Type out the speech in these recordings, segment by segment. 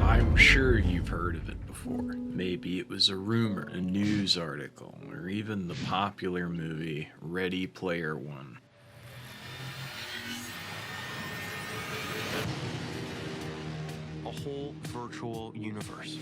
I'm sure you've heard of it before. Maybe it was a rumor, a news article, or even the popular movie Ready Player One. A whole virtual universe.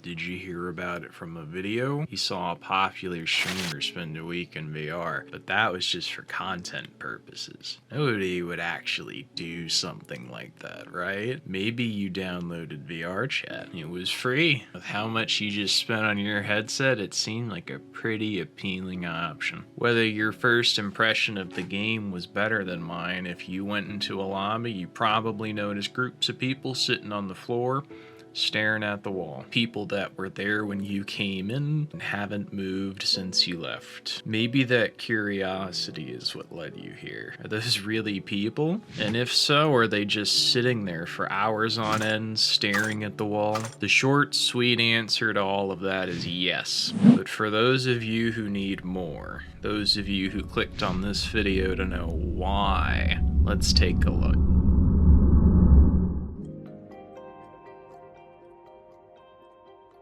Did you hear about it from a video? You saw a popular streamer spend a week in VR, but that was just for content purposes. Nobody would actually do something like that, right? Maybe you downloaded VR chat. It was free. With how much you just spent on your headset, it seemed like a pretty appealing option. Whether your first impression of the game was better than mine, if you went into a lobby, you probably noticed groups of people sitting on the floor, staring at the wall. People that were there when you came in and haven't moved since you left. Maybe that curiosity is what led you here. Are those really people? And if so, are they just sitting there for hours on end staring at the wall? The short, sweet answer to all of that is yes. But for those of you who need more, those of you who clicked on this video to know why, let's take a look.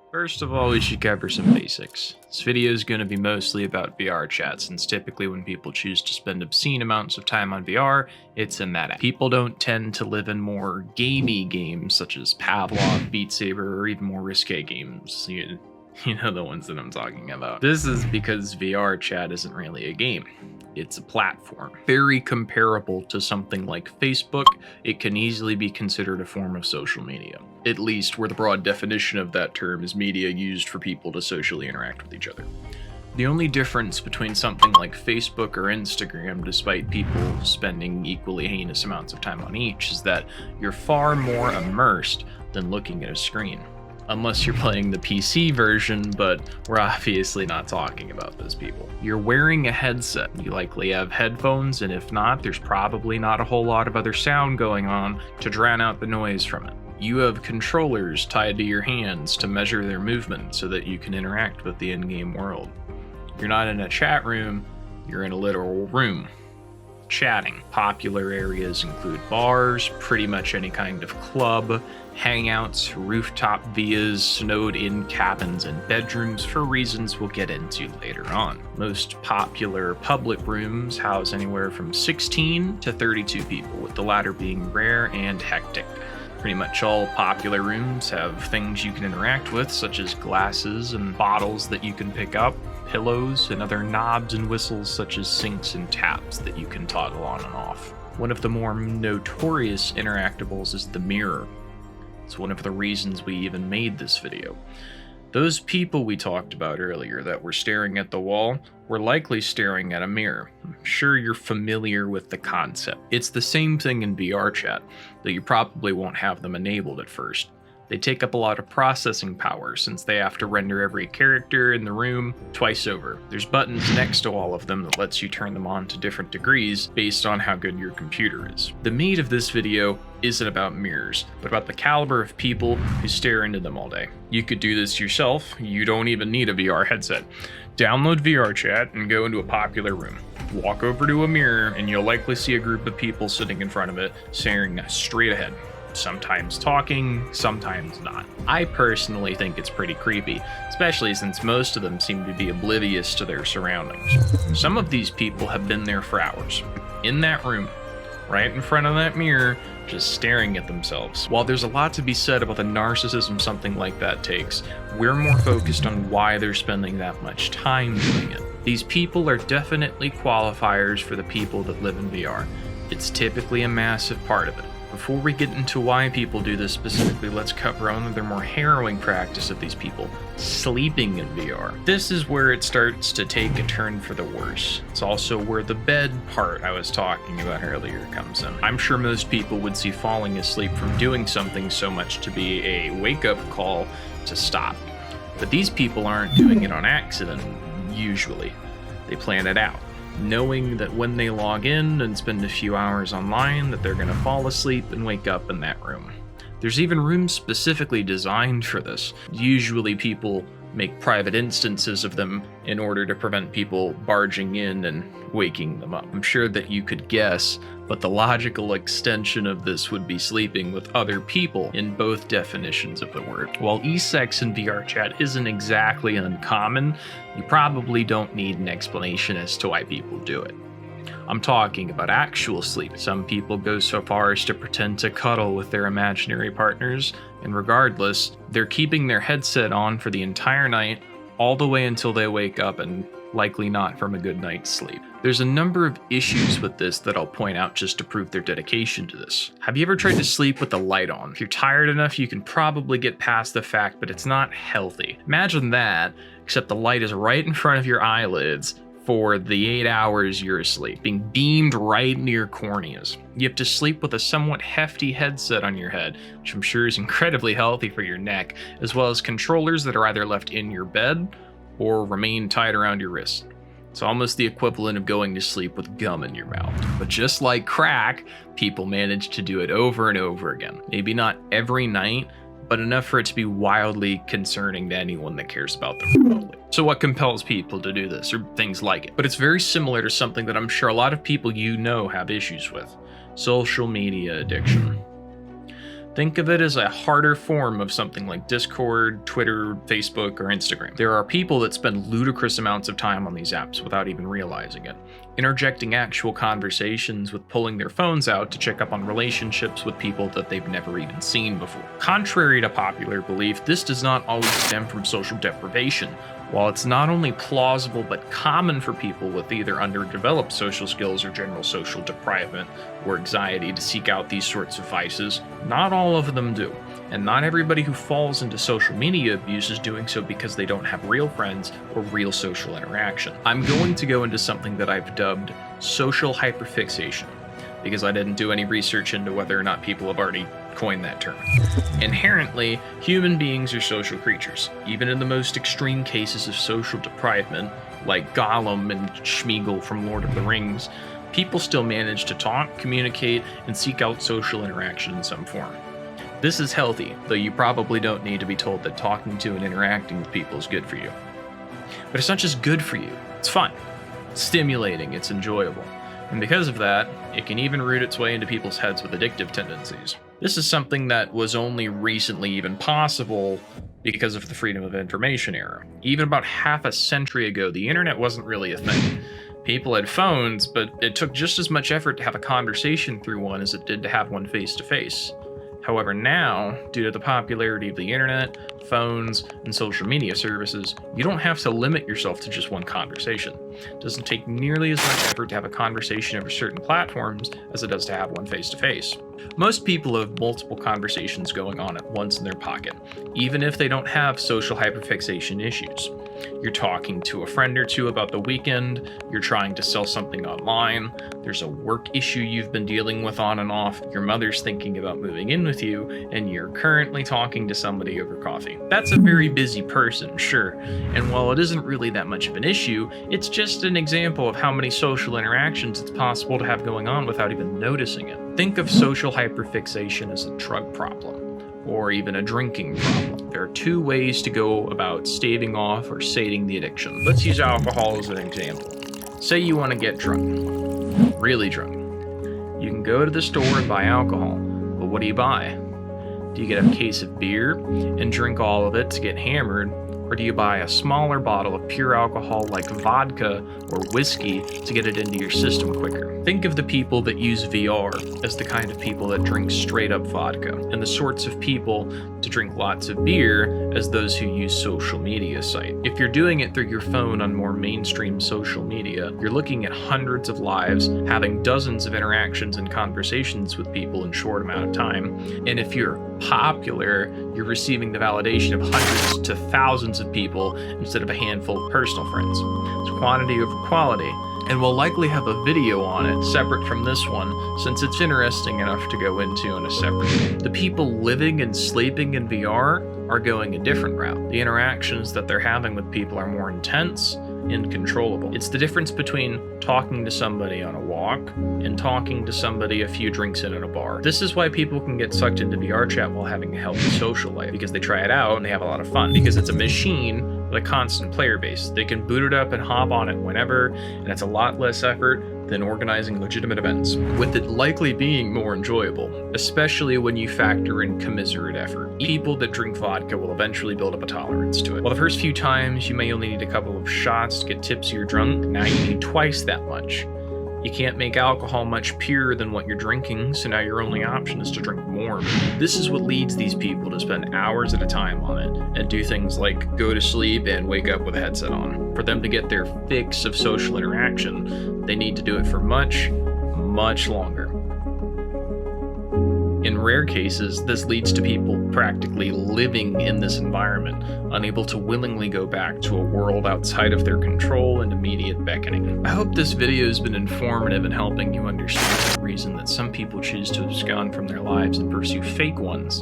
First of all, we should cover some basics. This video is going to be mostly about VR chat, since typically when people choose to spend obscene amounts of time on VR, it's in that app. People don't tend to live in more gamey games such as Pavlov, Beat Saber, or even more risque games. You know the ones that I'm talking about. This is because VR chat isn't really a game. It's a platform. Very comparable to something like Facebook, it can easily be considered a form of social media. At least where the broad definition of that term is media used for people to socially interact with each other. The only difference between something like Facebook or Instagram, despite people spending equally heinous amounts of time on each, is that you're far more immersed than looking at a screen. Unless you're playing the PC version, but we're obviously not talking about those people. You're wearing a headset. You likely have headphones, and if not, there's probably not a whole lot of other sound going on to drown out the noise from it. You have controllers tied to your hands to measure their movement so that you can interact with the in-game world. You're not in a chat room, you're in a literal room. Chatting. Popular areas include bars, pretty much any kind of club, hangouts, rooftop villas, snowed-in cabins, and bedrooms for reasons we'll get into later on. Most popular public rooms house anywhere from 16 to 32 people, with the latter being rare and hectic. Pretty much all popular rooms have things you can interact with, such as glasses and bottles that you can pick up, pillows, and other knobs and whistles such as sinks and taps that you can toggle on and off. One of the more notorious interactables is the mirror. It's one of the reasons we even made this video. Those people we talked about earlier that were staring at the wall were likely staring at a mirror. I'm sure you're familiar with the concept. It's the same thing in VR chat, though you probably won't have them enabled at first. They take up a lot of processing power since they have to render every character in the room twice over. There's buttons next to all of them that lets you turn them on to different degrees based on how good your computer is. The meat of this video isn't about mirrors, but about the caliber of people who stare into them all day. You could do this yourself. You don't even need a VR headset. Download VR chat and go into a popular room. Walk over to a mirror and you'll likely see a group of people sitting in front of it, staring straight ahead. Sometimes talking, sometimes not. I personally think it's pretty creepy, especially since most of them seem to be oblivious to their surroundings. Some of these people have been there for hours, in that room, right in front of that mirror, just staring at themselves. While there's a lot to be said about the narcissism something like that takes, we're more focused on why they're spending that much time doing it. These people are definitely qualifiers for the people that live in VR. It's typically a massive part of it. Before we get into why people do this specifically, let's cover another more harrowing practice of these people: sleeping in VR. This is where it starts to take a turn for the worse. It's also where the bed part I was talking about earlier comes in. I'm sure most people would see falling asleep from doing something so much to be a wake-up call to stop. But these people aren't doing it on accident, usually. They plan it out, knowing that when they log in and spend a few hours online that they're going to fall asleep and wake up in that room. There's even rooms specifically designed for this. Usually people make private instances of them in order to prevent people barging in and waking them up. I'm sure that you could guess, but the logical extension of this would be sleeping with other people in both definitions of the word. While e-sex in VR chat isn't exactly uncommon, you probably don't need an explanation as to why people do it. I'm talking about actual sleep. Some people go so far as to pretend to cuddle with their imaginary partners, and regardless, they're keeping their headset on for the entire night, all the way until they wake up, and likely not from a good night's sleep. There's a number of issues with this that I'll point out just to prove their dedication to this. Have you ever tried to sleep with the light on? If you're tired enough, you can probably get past the fact, but it's not healthy. Imagine that, except the light is right in front of your eyelids for the 8 hours you're asleep, being beamed right into your corneas. You have to sleep with a somewhat hefty headset on your head, which I'm sure is incredibly healthy for your neck, as well as controllers that are either left in your bed or remain tied around your wrist. It's almost the equivalent of going to sleep with gum in your mouth. But just like crack, people manage to do it over and over again. Maybe not every night, but enough for it to be wildly concerning to anyone that cares about them remotely. So what compels people to do this, or things like it? But it's very similar to something that I'm sure a lot of people you know have issues with: social media addiction. Think of it as a harder form of something like Discord, Twitter, Facebook, or Instagram. There are people that spend ludicrous amounts of time on these apps without even realizing it, interjecting actual conversations with pulling their phones out to check up on relationships with people that they've never even seen before. Contrary to popular belief, this does not always stem from social deprivation. While it's not only plausible but common for people with either underdeveloped social skills or general social deprivement or anxiety to seek out these sorts of vices, not all of them do. And not everybody who falls into social media abuse is doing so because they don't have real friends or real social interaction. I'm going to go into something that I've dubbed social hyperfixation, because I didn't do any research into whether or not people have already coined that term. Inherently, human beings are social creatures. Even in the most extreme cases of social deprivement, like Gollum and Sméagol from Lord of the Rings, people still manage to talk, communicate, and seek out social interaction in some form. This is healthy, though you probably don't need to be told that talking to and interacting with people is good for you. But it's not just good for you, it's fun, it's stimulating, it's enjoyable. And because of that, it can even root its way into people's heads with addictive tendencies. This is something that was only recently even possible because of the freedom of information era. Even about half a century ago, the internet wasn't really a thing. People had phones, but it took just as much effort to have a conversation through one as it did to have one face-to-face. However, now, due to the popularity of the internet, phones, and social media services, you don't have to limit yourself to just one conversation. It doesn't take nearly as much effort to have a conversation over certain platforms as it does to have one face-to-face. Most people have multiple conversations going on at once in their pocket, even if they don't have social hyperfixation issues. You're talking to a friend or two about the weekend, you're trying to sell something online, there's a work issue you've been dealing with on and off, your mother's thinking about moving in with you, and you're currently talking to somebody over coffee. That's a very busy person, sure, and while it isn't really that much of an issue, it's just an example of how many social interactions it's possible to have going on without even noticing it. Think of social hyperfixation as a drug problem, or even a drinking problem. There are two ways to go about staving off or sating the addiction. Let's use alcohol as an example. Say you want to get drunk, really drunk. You can go to the store and buy alcohol, but what do you buy? Do you get a case of beer and drink all of it to get hammered, or do you buy a smaller bottle of pure alcohol like vodka or whiskey to get it into your system quicker? Think of the people that use VR as the kind of people that drink straight up vodka, and the sorts of people to drink lots of beer as those who use social media site. If you're doing it through your phone on more mainstream social media, you're looking at hundreds of lives, having dozens of interactions and conversations with people in a short amount of time. And if you're popular, you're receiving the validation of hundreds to thousands of people instead of a handful of personal friends. It's quantity over quality. And we'll likely have a video on it separate from this one, since it's interesting enough to go into in a separate video. The people living and sleeping in VR are going a different route. The interactions that they're having with people are more intense, and controllable. It's the difference between talking to somebody on a walk and talking to somebody a few drinks in at a bar. This is why people can get sucked into VR chat while having a healthy social life, because they try it out and they have a lot of fun, because it's a machine with a constant player base. They can boot it up and hop on it whenever, and it's a lot less effort than organizing legitimate events, with it likely being more enjoyable, especially when you factor in commiserate effort. People that drink vodka will eventually build up a tolerance to it. While the first few times you may only need a couple of shots to get tipsy or drunk, now you need twice that much. You can't make alcohol much purer than what you're drinking, so now your only option is to drink more. This is what leads these people to spend hours at a time on it, and do things like go to sleep and wake up with a headset on. For them to get their fix of social interaction, they need to do it for much, much longer. In rare cases, this leads to people practically living in this environment, unable to willingly go back to a world outside of their control and immediate beckoning. I hope this video has been informative in helping you understand the reason that some people choose to abscond from their lives and pursue fake ones.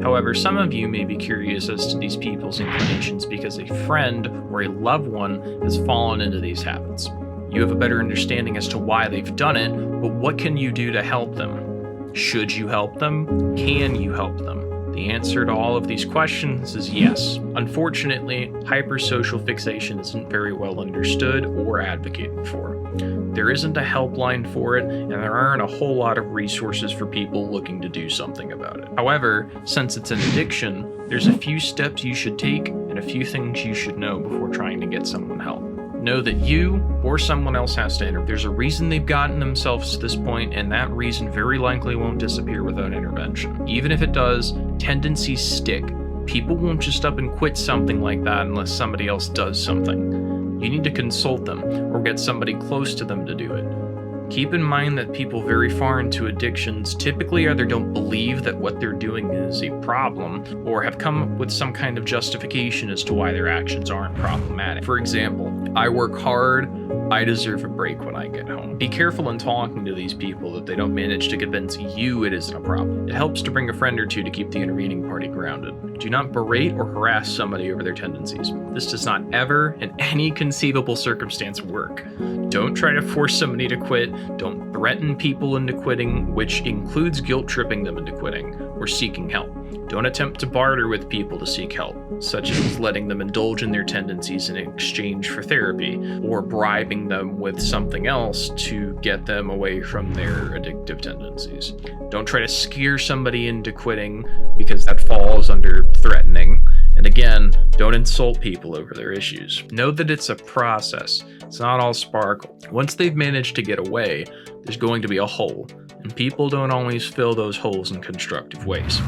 However, some of you may be curious as to these people's inclinations because a friend or a loved one has fallen into these habits. You have a better understanding as to why they've done it, but what can you do to help them? Should you help them? Can you help them? The answer to all of these questions is yes. Unfortunately, hypersocial fixation isn't very well understood or advocated for. There isn't a helpline for it, and there aren't a whole lot of resources for people looking to do something about it. However, since it's an addiction, there's a few steps you should take and a few things you should know before trying to get someone help. Know that you or someone else has to enter. There's a reason they've gotten themselves to this point, and that reason very likely won't disappear without intervention. Even if it does, tendencies stick. People won't just up and quit something like that unless somebody else does something. You need to consult them or get somebody close to them to do it. Keep in mind that people very far into addictions typically either don't believe that what they're doing is a problem or have come up with some kind of justification as to why their actions aren't problematic. For example, I work hard, I deserve a break when I get home. Be careful in talking to these people that they don't manage to convince you it isn't a problem. It helps to bring a friend or two to keep the intervening party grounded. Do not berate or harass somebody over their tendencies. This does not ever, in any conceivable circumstance, work. Don't try to force somebody to quit. Don't threaten people into quitting, which includes guilt tripping them into quitting or seeking help. Don't attempt to barter with people to seek help, such as letting them indulge in their tendencies in exchange for therapy, or bribing them with something else to get them away from their addictive tendencies. Don't try to scare somebody into quitting, because that falls under threatening. And again, don't insult people over their issues. Know that it's a process. It's not all sparkle. Once they've managed to get away, there's going to be a hole, and people don't always fill those holes in constructive ways.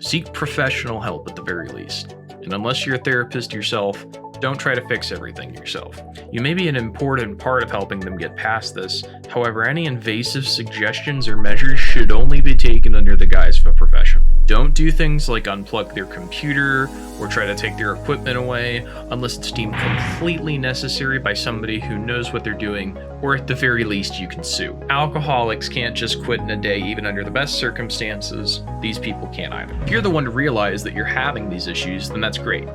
Seek professional help at the very least. And unless you're a therapist yourself, don't try to fix everything yourself. You may be an important part of helping them get past this. However, any invasive suggestions or measures should only be taken under the guise of a professional. Don't do things like unplug their computer or try to take their equipment away unless it's deemed completely necessary by somebody who knows what they're doing, or at the very least you can sue. Alcoholics can't just quit in a day even under the best circumstances. These people can't either. If you're the one to realize that you're having these issues, then that's great.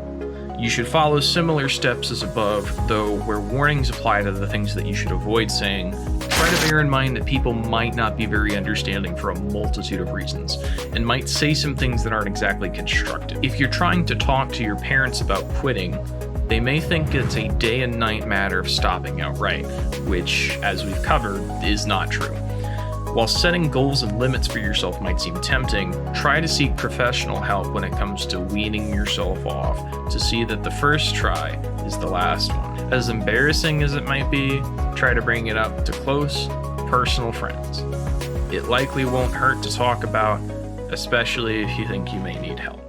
You should follow similar steps as above, though where warnings apply to the things that you should avoid saying, try to bear in mind that people might not be very understanding for a multitude of reasons, and might say some things that aren't exactly constructive. If you're trying to talk to your parents about quitting, they may think it's a day and night matter of stopping outright, which, as we've covered, is not true. While setting goals and limits for yourself might seem tempting, try to seek professional help when it comes to weaning yourself off to see that the first try is the last one. As embarrassing as it might be, try to bring it up to close, personal friends. It likely won't hurt to talk about, especially if you think you may need help.